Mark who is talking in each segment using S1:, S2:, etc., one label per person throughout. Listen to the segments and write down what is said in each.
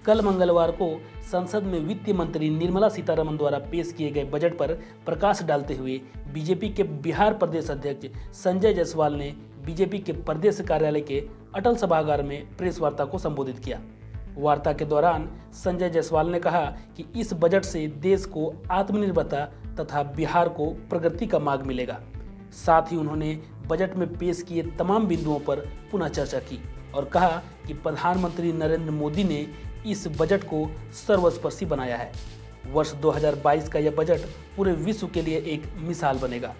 S1: कल मंगलवार को संसद में वित्त मंत्री निर्मला सीतारमण द्वारा पेश किए गए बजट पर प्रकाश डालते हुए बीजेपी के बिहार प्रदेश अध्यक्ष संजय जायसवाल ने बीजेपी के प्रदेश कार्यालय के अटल सभागार में प्रेस वार्ता को संबोधित किया। वार्ता के दौरान संजय जायसवाल ने कहा कि इस बजट से देश को आत्मनिर्भरता तथा बिहार को प्रगति का मार्ग मिलेगा। साथ ही उन्होंने बजट में पेश किए तमाम बिंदुओं पर पुनः चर्चा की और कहा कि प्रधानमंत्री नरेंद्र मोदी ने इस बजट को सर्वस्पर्शी बनाया है। वर्ष 2022 का यह बजट पूरे विश्व के लिए एक मिसाल बनेगा।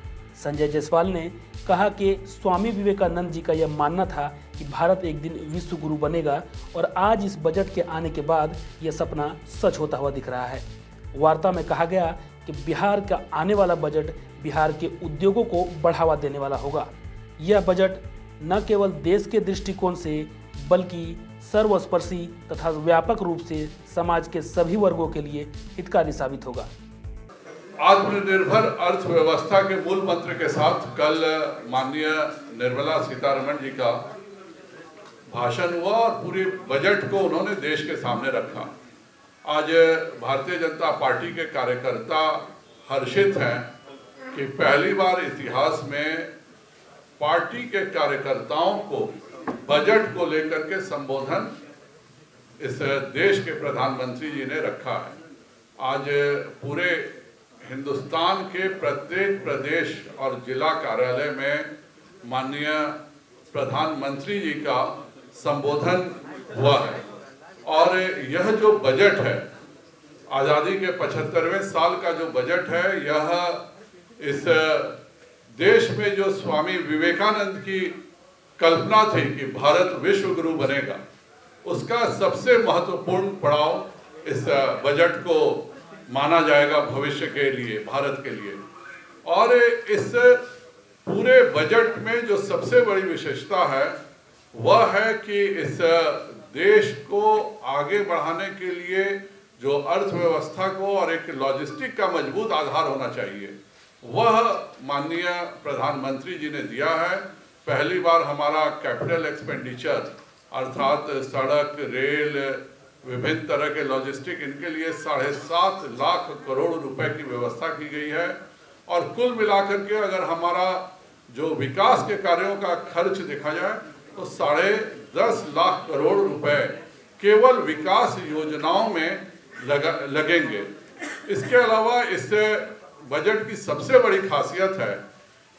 S1: संजय जायसवाल ने कहा कि स्वामी विवेकानंद जी का यह मानना था कि भारत एक दिन विश्व गुरु बनेगा और आज इस बजट के आने के बाद यह सपना सच होता हुआ दिख रहा है। वार्ता में कहा गया कि बिहार का आने वाला बजट बिहार के उद्योगों को बढ़ावा देने वाला होगा। यह बजट न केवल देश के दृष्टिकोण से बल्कि सर्वस्पर्शी तथा व्यापक रूप से समाज के सभी वर्गों के लिए हितकारी साबित होगा।
S2: आत्मनिर्भर अर्थव्यवस्था के मूल मंत्र के साथ कल माननीय निर्मला सीतारमण जी का भाषण हुआ और पूरे बजट को उन्होंने देश के सामने रखा। आज भारतीय जनता पार्टी के कार्यकर्ता हर्षित हैं कि पहली बार इतिहास में पार्टी के कार्यकर्ताओं को बजट को लेकर के संबोधन इस देश के प्रधानमंत्री जी ने रखा है। आज पूरे हिंदुस्तान के प्रत्येक प्रदेश और जिला कार्यालय में माननीय प्रधानमंत्री जी का संबोधन हुआ है और यह जो बजट है, आज़ादी के 75वें साल का जो बजट है, यह इस देश में जो स्वामी विवेकानंद की कल्पना थी कि भारत विश्व गुरु बनेगा, उसका सबसे महत्वपूर्ण पड़ाव इस बजट को माना जाएगा भविष्य के लिए, भारत के लिए। और इस पूरे बजट में जो सबसे बड़ी विशेषता है वह है कि इस देश को आगे बढ़ाने के लिए जो अर्थव्यवस्था को और एक लॉजिस्टिक का मजबूत आधार होना चाहिए, वह माननीय प्रधानमंत्री जी ने दिया है। पहली बार हमारा कैपिटल एक्सपेंडिचर अर्थात सड़क, रेल, विभिन्न तरह के लॉजिस्टिक, इनके लिए 7.5 लाख करोड़ रुपए की व्यवस्था की गई है और कुल मिलाकर के अगर हमारा जो विकास के कार्यों का खर्च देखा जाए तो 10.5 लाख करोड़ रुपए केवल विकास योजनाओं में लगेंगे। इसके अलावा इस बजट की सबसे बड़ी खासियत है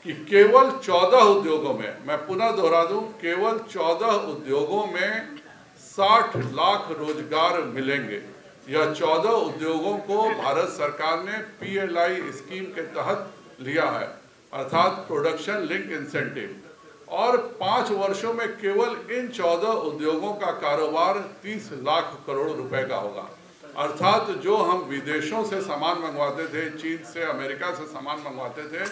S2: कि केवल 14 उद्योगों में, मैं पुनः दोहरा दूं, केवल 14 उद्योगों में 60 लाख रोजगार मिलेंगे। यह 14 उद्योगों को भारत सरकार ने PLI स्कीम के तहत लिया है, अर्थात प्रोडक्शन लिंक इंसेंटिव, और 5 वर्षों में केवल इन 14 उद्योगों का कारोबार 30 लाख करोड़ रुपए का होगा। अर्थात जो हम विदेशों से सामान मंगवाते थे, चीन से, अमेरिका से सामान मंगवाते थे,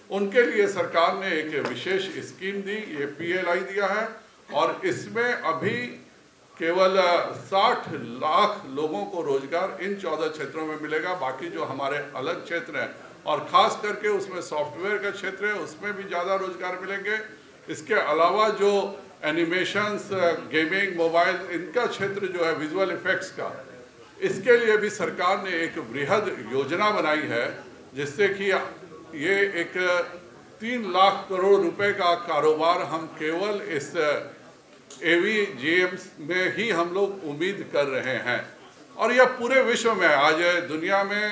S2: उनके लिए सरकार ने एक विशेष स्कीम दी, ये PLI दिया है और इसमें अभी केवल 60 लाख लोगों को रोजगार इन 14 क्षेत्रों में मिलेगा। बाकी जो हमारे अलग क्षेत्र हैं और खास करके उसमें सॉफ्टवेयर का क्षेत्र है, उसमें भी ज़्यादा रोजगार मिलेंगे। इसके अलावा जो एनिमेशंस, गेमिंग, मोबाइल, इनका क्षेत्र जो है विजुअल इफेक्ट्स का, इसके लिए भी सरकार ने एक बृहद योजना बनाई है जिससे कि ये एक 3 लाख करोड़ रुपए का कारोबार हम केवल इस AVGM में ही हम लोग उम्मीद कर रहे हैं। और यह पूरे विश्व में, आज दुनिया में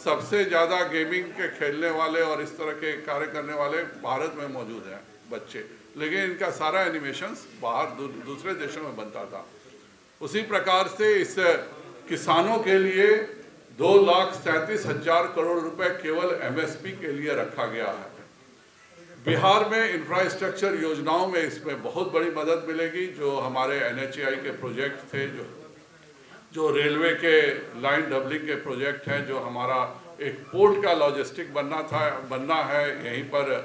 S2: सबसे ज़्यादा गेमिंग के खेलने वाले और इस तरह के कार्य करने वाले भारत में मौजूद हैं बच्चे, लेकिन इनका सारा एनिमेशंस बाहर दूसरे देशों में बनता था। उसी प्रकार से इस किसानों के लिए 2,37,000 करोड़ रुपए केवल MSP के लिए रखा गया है। बिहार में इंफ्रास्ट्रक्चर योजनाओं में इसमें बहुत बड़ी मदद मिलेगी। जो हमारे NHAI के प्रोजेक्ट थे, जो रेलवे के लाइन डबलिंग के प्रोजेक्ट हैं, जो हमारा एक पोर्ट का लॉजिस्टिक बनना है, यहीं पर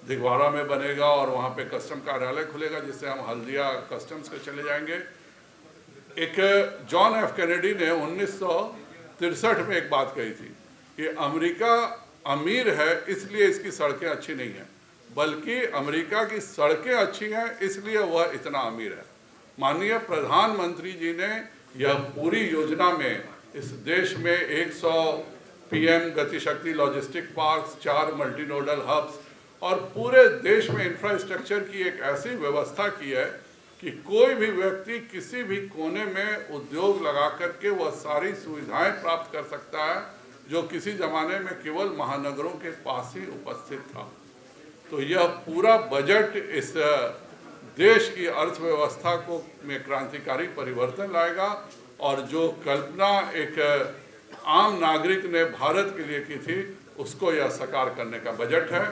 S2: दिगवाड़ा में बनेगा और वहाँ पे कस्टम कार्यालय खुलेगा जिससे हम हल्दिया कस्टम्स के चले जाएंगे। एक जॉन F कैनेडी ने 1963 में एक बात कही थी कि अमेरिका अमीर है इसलिए इसकी सड़कें अच्छी नहीं हैं, बल्कि अमेरिका की सड़कें अच्छी हैं इसलिए वह इतना अमीर है। माननीय प्रधानमंत्री जी ने यह पूरी योजना में इस देश में 100 PM Gatishakti logistic parks, 4 multinodal hubs और पूरे देश में इंफ्रास्ट्रक्चर की एक ऐसी व्यवस्था की है कि कोई भी व्यक्ति किसी भी कोने में उद्योग लगा करके वह सारी सुविधाएं प्राप्त कर सकता है जो किसी ज़माने में केवल महानगरों के पास ही उपस्थित था। तो यह पूरा बजट इस देश की अर्थव्यवस्था को में क्रांतिकारी परिवर्तन लाएगा और जो कल्पना एक आम नागरिक ने भारत के लिए की थी उसको यह साकार करने का बजट है।